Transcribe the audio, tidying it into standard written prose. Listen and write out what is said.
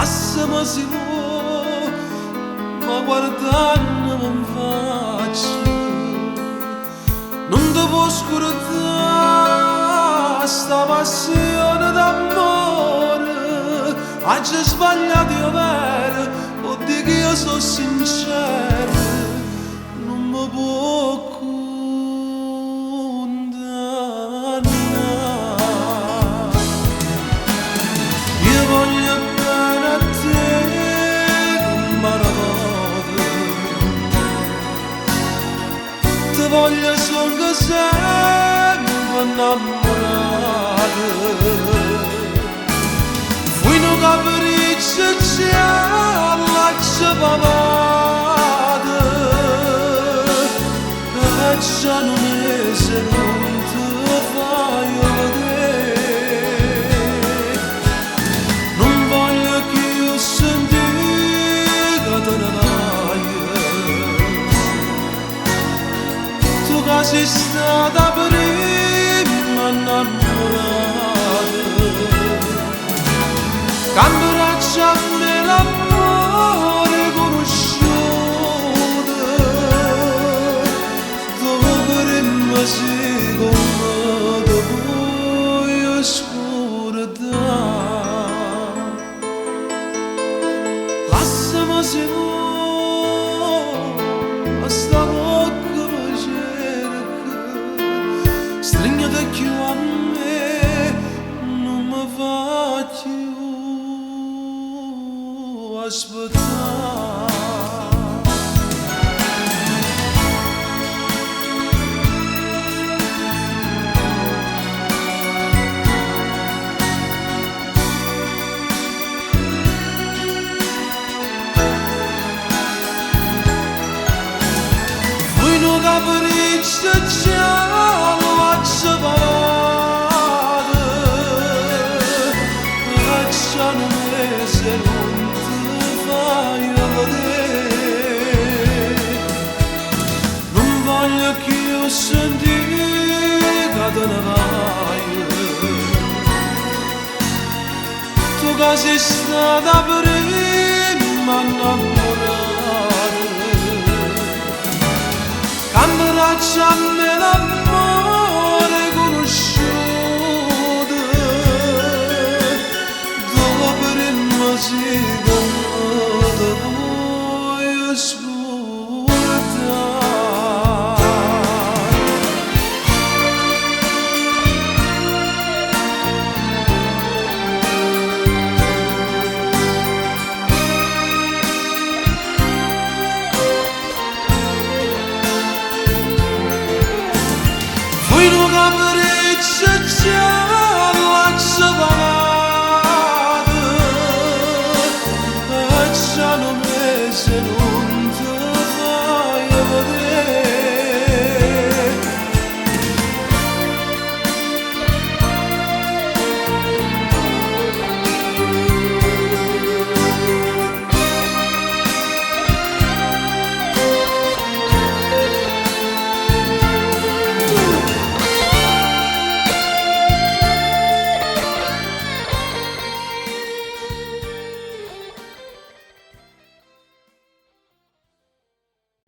Lasciami sicuro, ma guardando mi faccio, non ti può scordare sta passione d'amore. Oggi è sbagliato io vero, o di che io sono sincero, non mi può condannare. Io voglio bene a te come maravote, ti voglio solo sempre innamorato. Fui un capriccio gialla ci pavate, e già non mese non ti fai vedere. Non voglio che io senti che te ne vai, tu che sei stata prima innamorata. Quando racciami l'amore conosciuto, dovremmo come te voglio scordare. Lasciami sicuro, sta bocca mi cerca, stringete più a me, non mi fa più aspettare. Fui un capriccio giallo ci pavate, e già non mese non ti fai vedere. Non voglio che io senti che te ne vai, tu che sei stata prima innamorata. Quando racciami l'amore